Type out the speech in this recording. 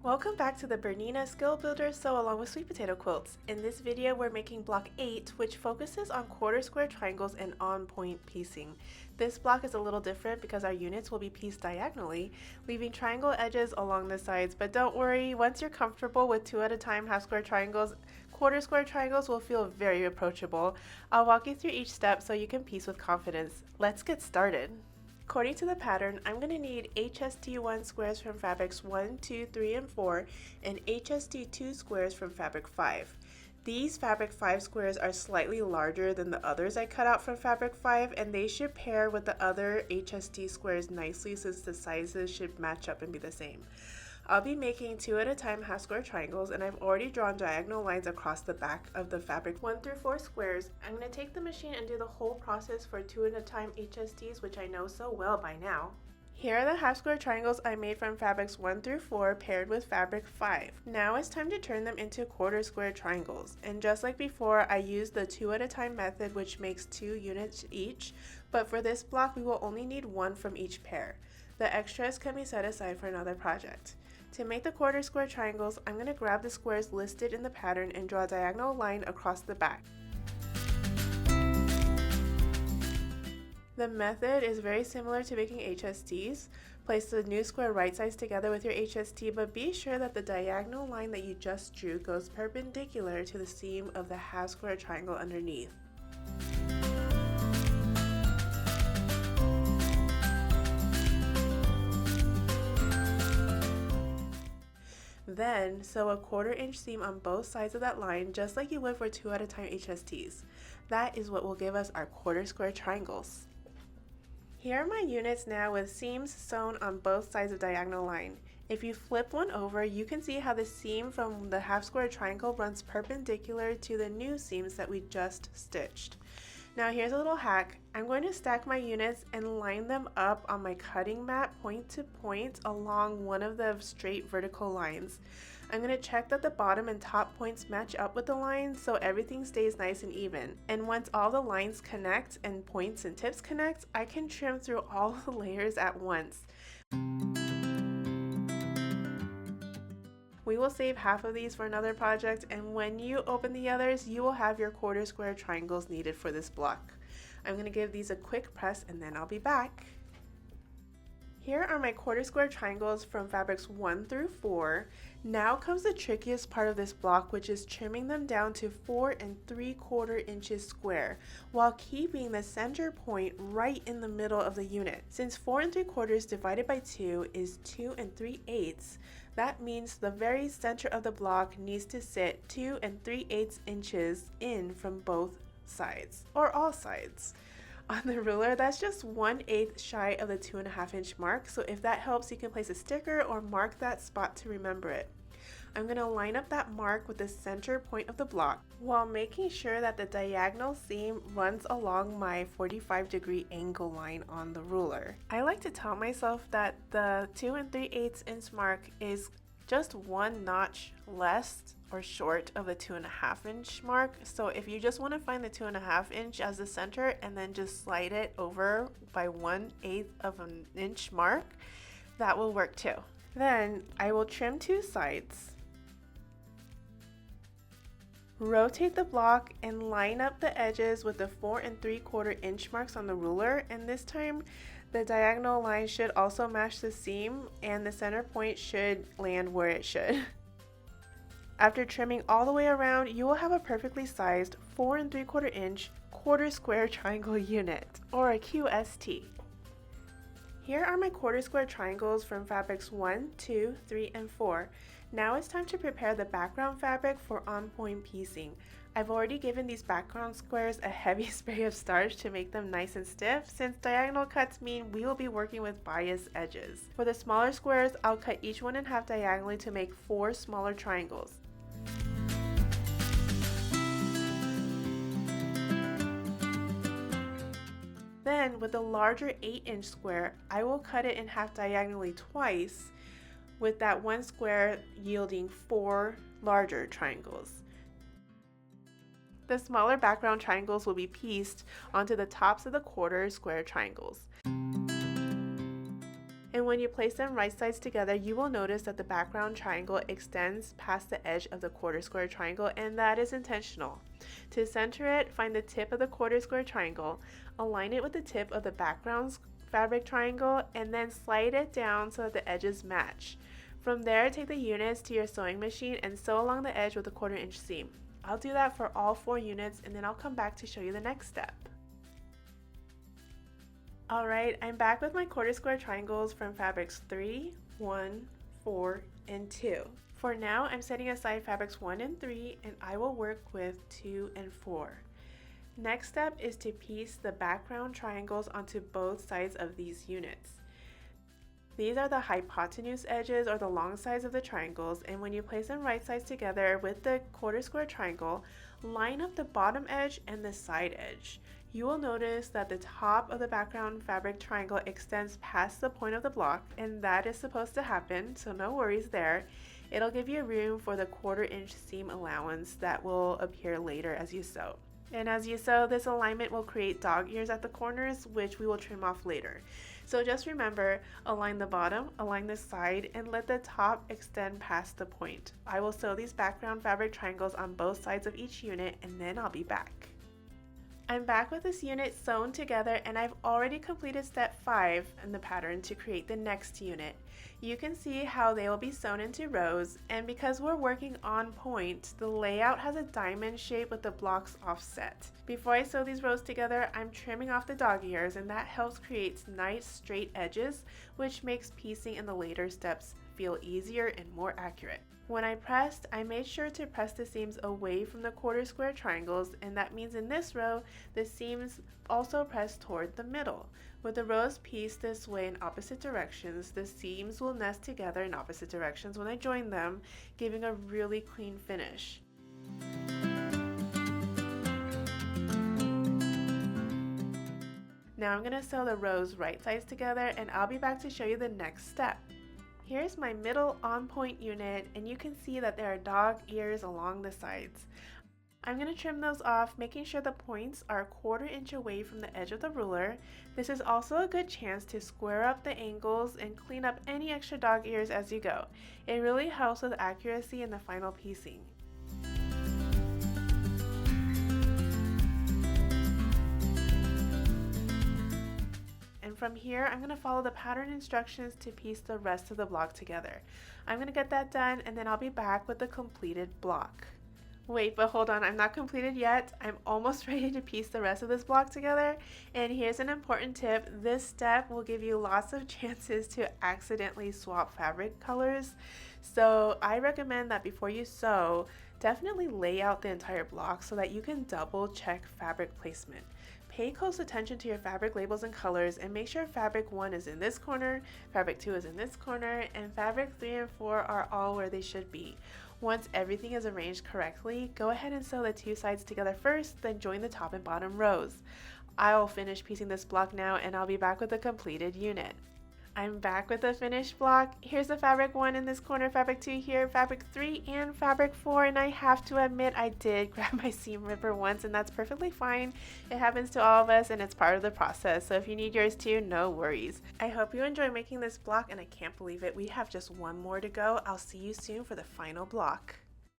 Welcome back to the BERNINA Skill Builder Sew Along with Sweet Potato Quilts. In this video we're making block 8, which focuses on quarter square triangles and on-point piecing. This block is a little different because our units will be pieced diagonally, leaving triangle edges along the sides, but don't worry, once you're comfortable with 2 at a time half square triangles, quarter square triangles will feel very approachable. I'll walk you through each step so you can piece with confidence. Let's get started. According to the pattern, I'm going to need HST1 squares from fabrics 1, 2, 3, and 4, and HST2 squares from fabric 5. These fabric 5 squares are slightly larger than the others I cut out from fabric 5, and they should pair with the other HST squares nicely since the sizes should match up and be the same. I'll be making 2 at a time half square triangles, and I've already drawn diagonal lines across the back of the fabric 1 through 4 squares. I'm going to take the machine and do the whole process for 2 at a time HSTs, which I know so well by now. Here are the half square triangles I made from fabrics 1 through 4 paired with fabric 5. Now it's time to turn them into quarter square triangles. And just like before, I used the 2 at a time method, which makes 2 units each, but for this block we will only need 1 from each pair. The extras can be set aside for another project. To make the quarter square triangles, I'm going to grab the squares listed in the pattern and draw a diagonal line across the back. The method is very similar to making HSTs. Place the new square right sides together with your HST, but be sure that the diagonal line that you just drew goes perpendicular to the seam of the half square triangle underneath. Then, sew a 1/4 inch seam on both sides of that line just like you would for 2 at a time HSTs. That is what will give us our quarter square triangles. Here are my units now with seams sewn on both sides of diagonal line. If you flip one over, you can see how the seam from the half square triangle runs perpendicular to the new seams that we just stitched. Now here's a little hack. I'm going to stack my units and line them up on my cutting mat point to point along one of the straight vertical lines. I'm going to check that the bottom and top points match up with the lines so everything stays nice and even. And once all the lines connect and points and tips connect, I can trim through all the layers at once. We will save half of these for another project, and when you open the others, you will have your quarter square triangles needed for this block. I'm going to give these a quick press and then I'll be back. Here are my quarter square triangles from fabrics 1 through 4. Now comes the trickiest part of this block, which is trimming them down to 4 3/4 inches square, while keeping the center point right in the middle of the unit. Since 4 3/4 divided by 2 is 2 3/8, that means the very center of the block needs to sit 2 3/8 inches in from both sides, or all sides. On the ruler, that's just 1/8 shy of the 2.5 inch mark, so if that helps, you can place a sticker or mark that spot to remember it. I'm going to line up that mark with the center point of the block while making sure that the diagonal seam runs along my 45-degree angle line on the ruler. I like to tell myself that the 2 3/8 inch mark is just 1 notch less or short of the 2.5 inch mark. So if you just want to find the 2.5 inch as the center and then just slide it over by 1/8 of an inch mark, that will work too. Then I will trim 2 sides, rotate the block, and line up the edges with the 4 3/4 inch marks on the ruler, and this time the diagonal line should also match the seam and the center point should land where it should. After trimming all the way around, you will have a perfectly sized 4 3/4 inch quarter square triangle unit, or a QST. Here are my quarter square triangles from fabrics 1, 2, 3, and 4. Now it's time to prepare the background fabric for on-point piecing. I've already given these background squares a heavy spray of starch to make them nice and stiff, since diagonal cuts mean we will be working with bias edges. For the smaller squares, I'll cut each one in half diagonally to make 4 smaller triangles. Then, with the larger 8-inch square, I will cut it in half diagonally twice, with that one square yielding 4 larger triangles. The smaller background triangles will be pieced onto the tops of the quarter square triangles. And And when you place them right sides together, you will notice that the background triangle extends past the edge of the quarter square triangle, and that is intentional. To center it, find the tip of the quarter square triangle, align it with the tip of the background fabric triangle, and then slide it down so that the edges match. From there, take the units to your sewing machine and sew along the edge with a 1/4 inch seam. I'll do that for all 4 units, and then I'll come back to show you the next step. Alright, I'm back with my quarter square triangles from fabrics 3, 1, 4, and 2. For now, I'm setting aside fabrics 1 and 3, and I will work with 2 and 4. Next step is to piece the background triangles onto both sides of these units. These are the hypotenuse edges, or the long sides of the triangles, and when you place them right sides together with the quarter square triangle, line up the bottom edge and the side edge. You will notice that the top of the background fabric triangle extends past the point of the block, and that is supposed to happen, so no worries there. It'll give you room for the 1/4 inch seam allowance that will appear later as you sew. And as you sew, this alignment will create dog ears at the corners, which we will trim off later. So just remember, align the bottom, align the side, and let the top extend past the point. I will sew these background fabric triangles on both sides of each unit, and then I'll be back. I'm back with this unit sewn together, and I've already completed step 5 in the pattern to create the next unit. You can see how they will be sewn into rows, and because we're working on point, the layout has a diamond shape with the blocks offset. Before I sew these rows together, I'm trimming off the dog ears, and that helps create nice straight edges, which makes piecing in the later steps feel easier and more accurate. When I pressed, I made sure to press the seams away from the quarter square triangles, and that means in this row, the seams also press toward the middle. With the rows pieced this way in opposite directions, the seams will nest together in opposite directions when I join them, giving a really clean finish. Now I'm going to sew the rows right sides together, and I'll be back to show you the next step. Here's my middle on point unit, and you can see that there are dog ears along the sides. I'm going to trim those off, making sure the points are 1/4 inch away from the edge of the ruler. This is also a good chance to square up the angles and clean up any extra dog ears as you go. It really helps with accuracy in the final piecing. From here, I'm going to follow the pattern instructions to piece the rest of the block together. I'm going to get that done, and then I'll be back with the completed block. Wait, but hold on, I'm not completed yet. I'm almost ready to piece the rest of this block together, and here's an important tip. This step will give you lots of chances to accidentally swap fabric colors, so I recommend that before you sew, definitely lay out the entire block so that you can double check fabric placement. Pay close attention to your fabric labels and colors, and make sure fabric 1 is in this corner, fabric 2 is in this corner, and fabric 3 and 4 are all where they should be. Once everything is arranged correctly, go ahead and sew the 2 sides together first, then join the top and bottom rows. I'll finish piecing this block now, and I'll be back with the completed unit. I'm back with the finished block. Here's the fabric 1 in this corner, fabric 2 here, fabric 3, and fabric 4, and I have to admit I did grab my seam ripper once, and that's perfectly fine. It happens to all of us, and it's part of the process, so if you need yours too, no worries. I hope you enjoy making this block, and I can't believe it. We have just one more to go. I'll see you soon for the final block.